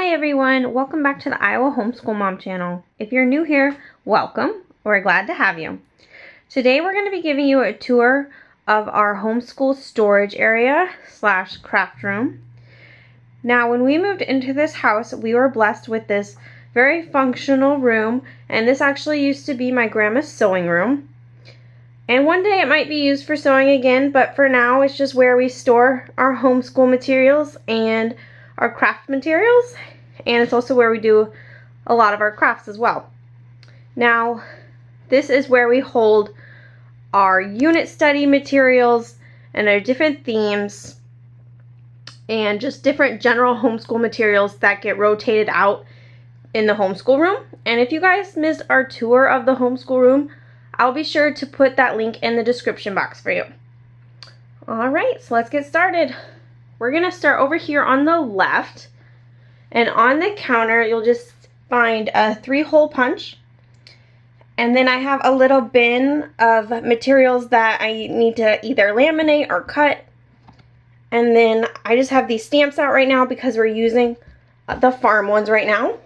Hi everyone, welcome back to the Iowa Homeschool Mom channel. If you're new here, welcome. We're glad to have you. Today we're going to be giving you a tour of our homeschool storage area / craft room. Now when we moved into this house, we were blessed with this very functional room, and this actually used to be my grandma's sewing room. And one day it might be used for sewing again, but for now it's just where we store our homeschool materials and our craft materials, and it's also where we do a lot of our crafts as well. Now this is where we hold our unit study materials and our different themes and just different general homeschool materials that get rotated out in the homeschool room. And if you guys missed our tour of the homeschool room, I'll be sure to put that link in the description box for you. Alright, so let's get started. We're going to start over here on the left, and on the counter you'll just find a 3-hole punch, and then I have a little bin of materials that I need to either laminate or cut, and then I just have these stamps out right now because we're using the farm ones right now.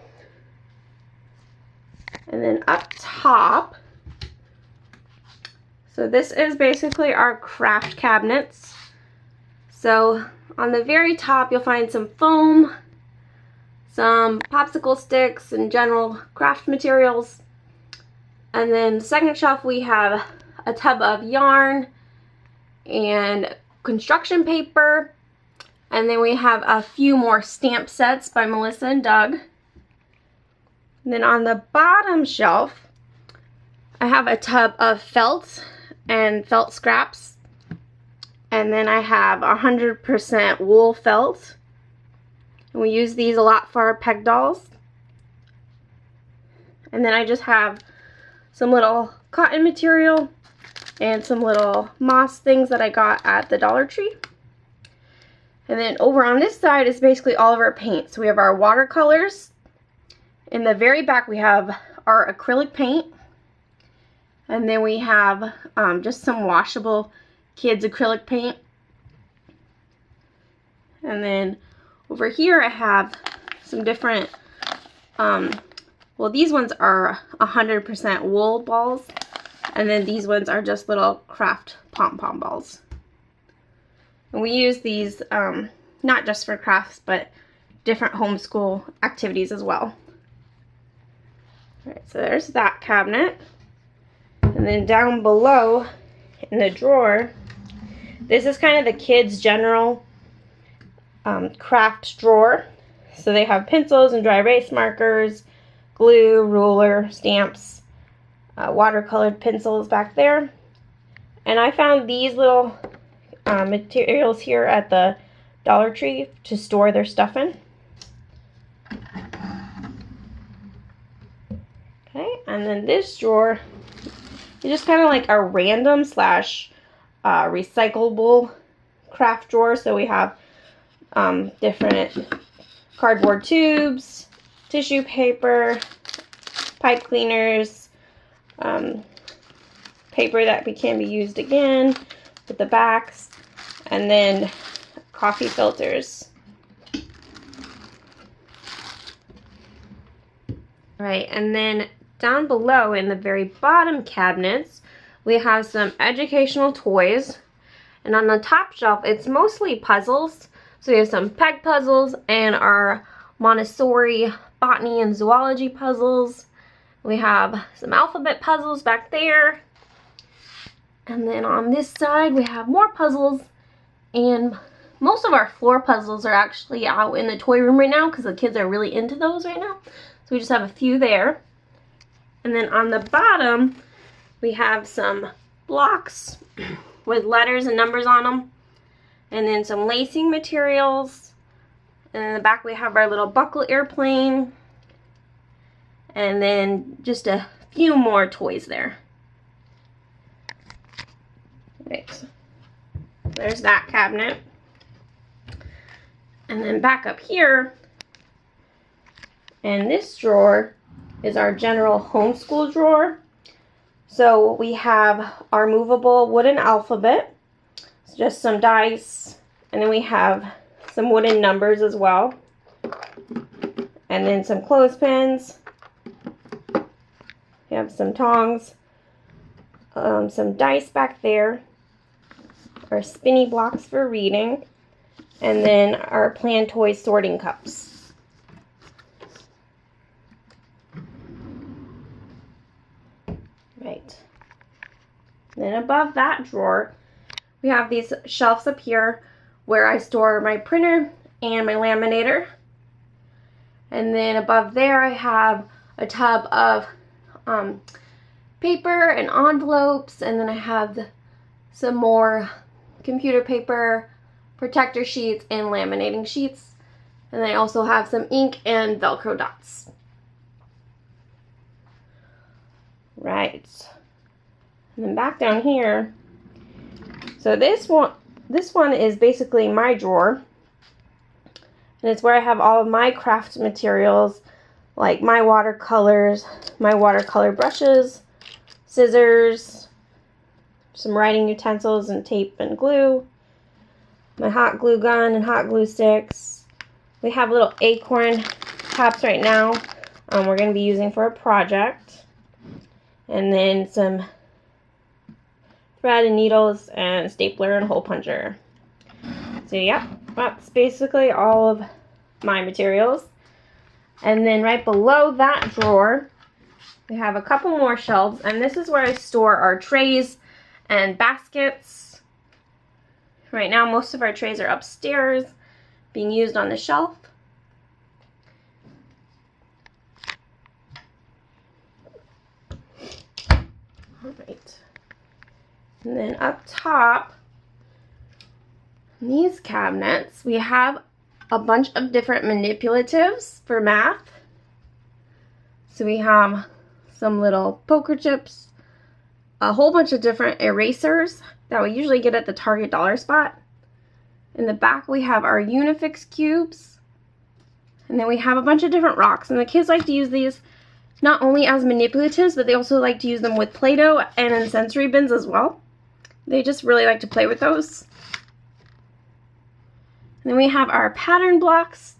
And then up top, so this is basically our craft cabinets. So on the very top you'll find some foam, some popsicle sticks, and general craft materials. And then the second shelf we have a tub of yarn and construction paper. And then we have a few more stamp sets by Melissa and Doug. And then on the bottom shelf I have a tub of felt and felt scraps. And then I have 100% wool felt. And we use these a lot for our peg dolls. And then I just have some little cotton material and some little moss things that I got at the Dollar Tree. And then over on this side is basically all of our paint. So we have our watercolors. In the very back we have our acrylic paint. And then we have just some washable kids acrylic paint. And then over here I have some different, well, these ones are 100% wool balls, and then these ones are just little craft pom-pom balls. And we use these not just for crafts, but different homeschool activities as well. Alright, so there's that cabinet. And then down below in the drawer, this is kind of the kids' general craft drawer. So they have pencils and dry erase markers, glue, ruler, stamps, watercolored pencils back there. And I found these little materials here at the Dollar Tree to store their stuff in. Okay, and then this drawer is just kind of like a random / recyclable craft drawer. So we have different cardboard tubes, tissue paper, pipe cleaners, paper that can be used again with the backs, and then coffee filters. Right, and then down below in the very bottom cabinets we have some educational toys, and on the top shelf it's mostly puzzles. So we have some peg puzzles and our Montessori botany and zoology puzzles. We have some alphabet puzzles back there, and then on this side we have more puzzles, and most of our floor puzzles are actually out in the toy room right now because the kids are really into those right now. So we just have a few there. And then on the bottom we have some blocks with letters and numbers on them, and then some lacing materials. And in the back we have our little buckle airplane, and then just a few more toys there. Right, so there's that cabinet. And then back up here in this drawer is our general homeschool drawer. So we have our movable wooden alphabet, just some dice, and then we have some wooden numbers as well. And then some clothespins. We have some tongs. Some dice back there. Our spinny blocks for reading. And then our Plan Toy sorting cups. Right. Then above that drawer, we have these shelves up here where I store my printer and my laminator. And then above there I have a tub of paper and envelopes, and then I have some more computer paper, protector sheets, and laminating sheets. And then I also have some ink and Velcro dots. Right. And then back down here, so this one is basically my drawer. And it's where I have all of my craft materials, like my watercolor brushes, scissors, some writing utensils and tape and glue, my hot glue gun and hot glue sticks. We have little acorn caps right now we're going to be using for a project. And then some thread and needles and stapler and hole puncher. So yeah, that's basically all of my materials. And then right below that drawer, we have a couple more shelves, and this is where I store our trays and baskets. Right now, most of our trays are upstairs, being used on the shelf. All right. And then up top, in these cabinets, we have a bunch of different manipulatives for math. So we have some little poker chips, a whole bunch of different erasers that we usually get at the Target dollar spot. In the back we have our Unifix cubes, and then we have a bunch of different rocks, and the kids like to use these not only as manipulatives, but they also like to use them with Play-Doh and in sensory bins as well. They just really like to play with those. And then we have our pattern blocks,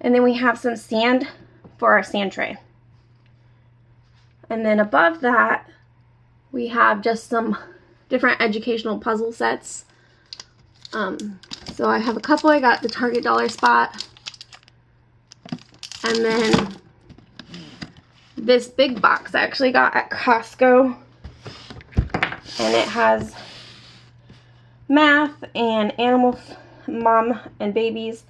and then we have some sand for our sand tray. And then above that, we have just some different educational puzzle sets. So I have a couple I got at the Target dollar spot. And then this big box I actually got at Costco. And it has math and animal, mom and babies,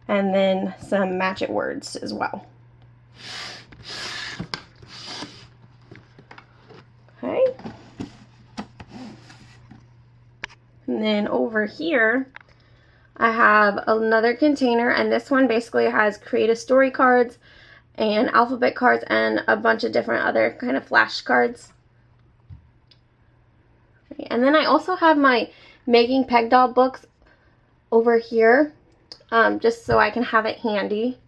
and then some match it words as well. Okay. And then over here, I have another container, and this one basically has create a story cards and alphabet cards and a bunch of different other kind of flashcards. And then I also have my making peg doll books over here, just so I can have it handy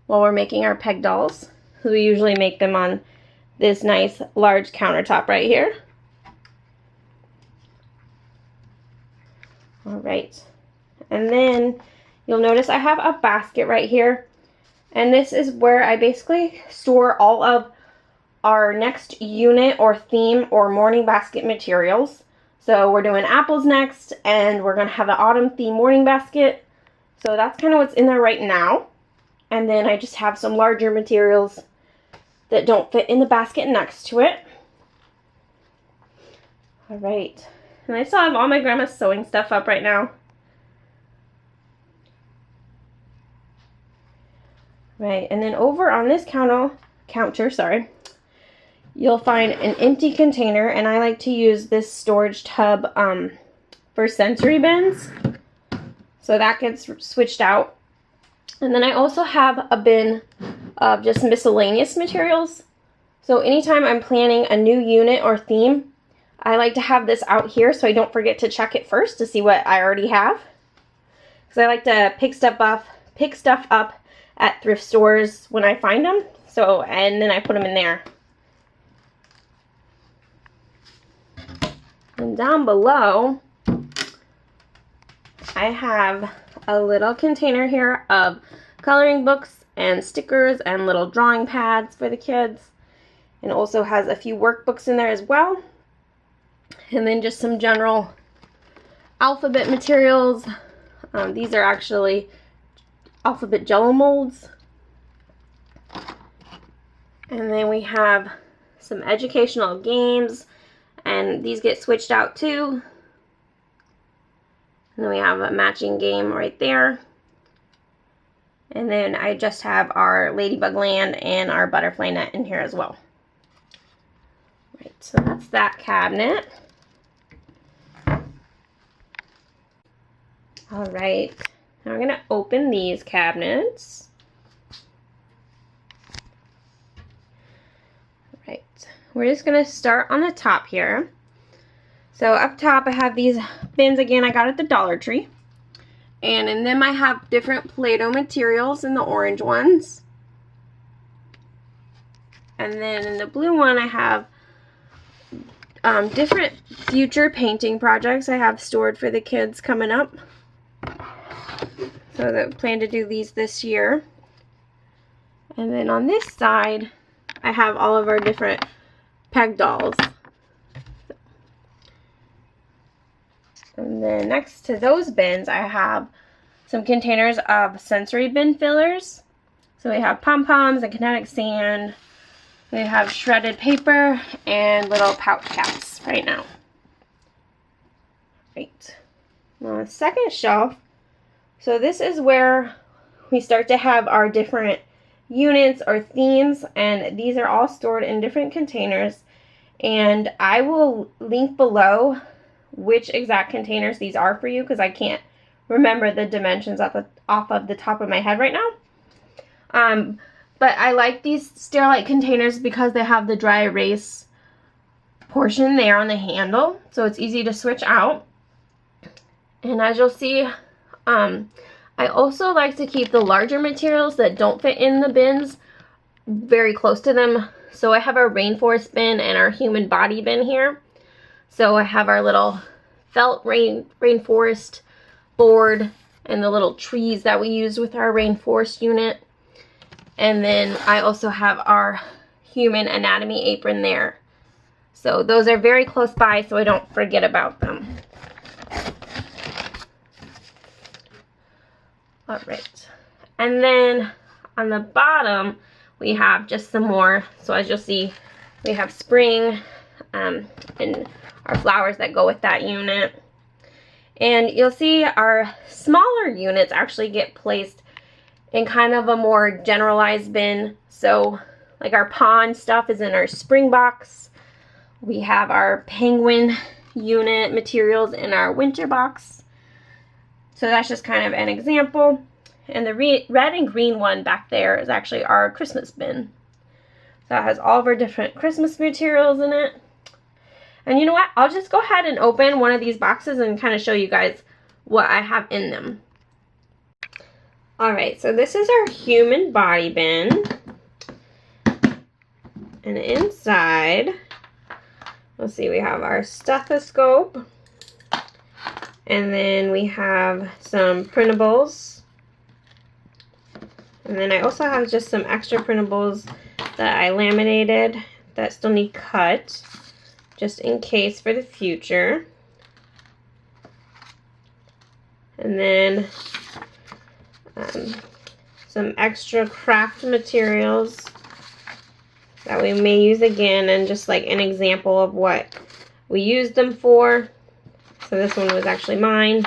while we're making our peg dolls. So we usually make them on this nice large countertop right here. All right, and then you'll notice I have a basket right here, and this is where I basically store all of our next unit or theme or morning basket materials. So we're doing apples next, and we're going to have an autumn theme morning basket. So that's kind of what's in there right now. And then I just have some larger materials that don't fit in the basket next to it. All right. And I still have all my grandma's sewing stuff up right now. Right, and then over on this counter, you'll find an empty container, and I like to use this storage tub for sensory bins. So that gets switched out. And then I also have a bin of just miscellaneous materials. So anytime I'm planning a new unit or theme, I like to have this out here so I don't forget to check it first to see what I already have. Because I like to pick stuff up at thrift stores when I find them. So, and then I put them in there. And down below, I have a little container here of coloring books and stickers and little drawing pads for the kids. And also has a few workbooks in there as well. And then just some general alphabet materials. These are actually alphabet jello molds. And then we have some educational games, and these get switched out too. And then we have a matching game right there. And then I just have our Ladybug Land and our butterfly net in here as well. Right, so that's that cabinet. All right, now we're gonna open these cabinets. Right, we're just gonna start on the top here. So up top I have these bins again I got at the Dollar Tree. And in them I have different Play-Doh materials in the orange ones. And then in the blue one I have different future painting projects I have stored for the kids coming up. So I plan to do these this year. And then on this side, I have all of our different peg dolls. And then next to those bins, I have some containers of sensory bin fillers. So we have pom-poms and kinetic sand. We have shredded paper and little pouch caps right now. Right. Now the second shelf. So this is where we start to have our different units or themes, and these are all stored in different containers. And I will link below which exact containers these are for you because I can't remember the dimensions off of the top of my head right now. But I like these Sterilite containers because they have the dry erase portion there on the handle, so it's easy to switch out. And as you'll see, I also like to keep the larger materials that don't fit in the bins very close to them. So I have our rainforest bin and our human body bin here. So I have our little felt rainforest board and the little trees that we used with our rainforest unit. And then I also have our human anatomy apron there. So those are very close by so I don't forget about them. All right, and then on the bottom we have just some more. So as you'll see, we have spring and our flowers that go with that unit. And you'll see our smaller units actually get placed in kind of a more generalized bin. So like our pond stuff is in our spring box. We have our penguin unit materials in our winter box. So that's just kind of an example. And the red and green one back there is actually our Christmas bin. So it has all of our different Christmas materials in it. And you know what? I'll just go ahead and open one of these boxes and kind of show you guys what I have in them. Alright, so this is our human body bin. And inside, let's see, we have our stethoscope. And then we have some printables. And then I also have just some extra printables that I laminated that still need cut, just in case for the future. And then some extra craft materials that we may use again, and just like an example of what we used them for. So this one was actually mine.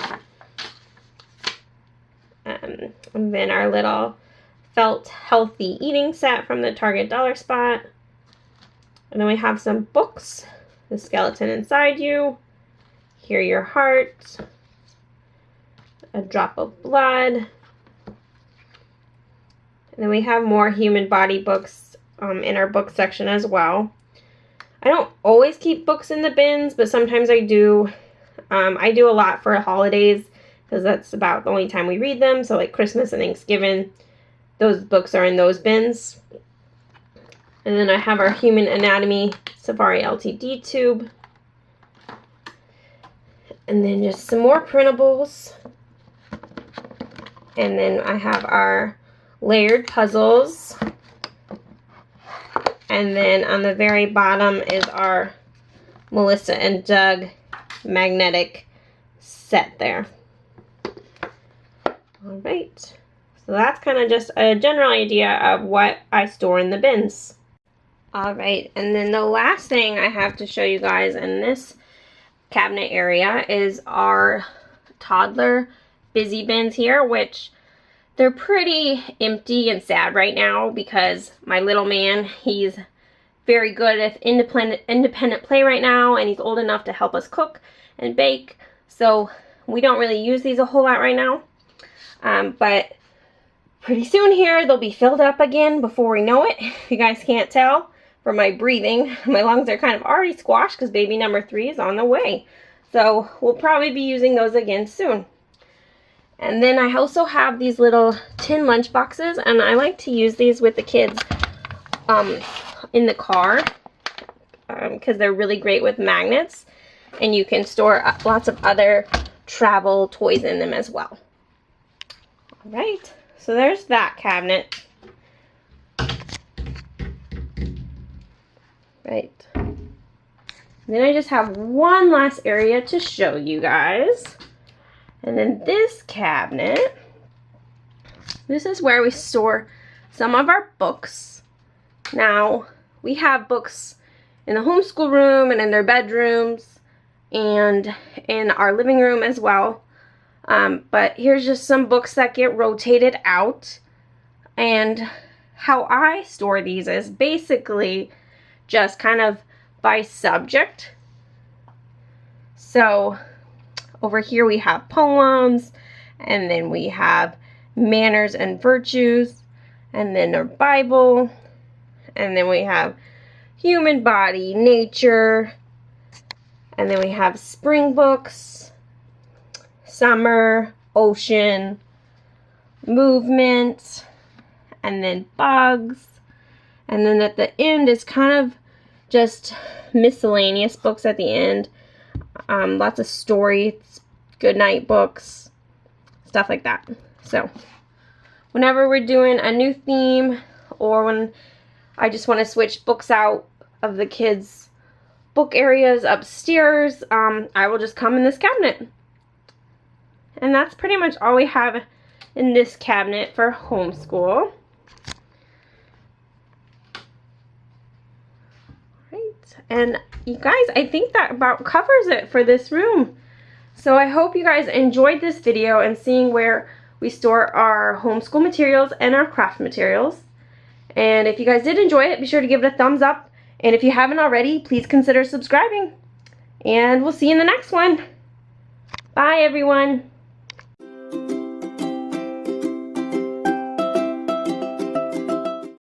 And then our little felt healthy eating set from the Target Dollar Spot. And then we have some books. The Skeleton Inside You, Hear Your Heart, A Drop of Blood. And then we have more human body books in our book section as well. I don't always keep books in the bins, but sometimes I do. I do a lot for holidays because that's about the only time we read them. So like Christmas and Thanksgiving, those books are in those bins. And then I have our Human Anatomy Safari LTD tube. And then just some more printables. And then I have our layered puzzles. And then on the very bottom is our Melissa and Doug magnetic set there. All right, so that's kind of just a general idea of what I store in the bins. All right, and then the last thing I have to show you guys in this cabinet area is our toddler busy bins here, which they're pretty empty and sad right now because my little man, he's very good at independent play right now, and he's old enough to help us cook and bake, so we don't really use these a whole lot right now. But pretty soon here they'll be filled up again before we know it. If you guys can't tell from my breathing, my lungs are kind of already squashed because baby number 3 is on the way. So we'll probably be using those again soon. And then I also have these little tin lunch boxes, and I like to use these with the kids in the car because they're really great with magnets, and you can store lots of other travel toys in them as well. All right, so there's that cabinet. Right. Then I just have one last area to show you guys. And then this cabinet, this is where we store some of our books. Now, we have books in the homeschool room and in their bedrooms and in our living room as well. But here's just some books that get rotated out. And how I store these is basically just kind of by subject. So over here we have poems, and then we have manners and virtues, and then our Bible, and then we have human body, nature, and then we have spring books, summer, ocean, movement, and then bugs. And then at the end is kind of just miscellaneous books at the end. Lots of stories, good night books, stuff like that. So whenever we're doing a new theme, or when I just want to switch books out of the kids' book areas upstairs, I will just come in this cabinet. And that's pretty much all we have in this cabinet for homeschool. And you guys, I think that about covers it for this room. So I hope you guys enjoyed this video and seeing where we store our homeschool materials and our craft materials. And if you guys did enjoy it, be sure to give it a thumbs up. And if you haven't already, please consider subscribing. And we'll see you in the next one. Bye, everyone.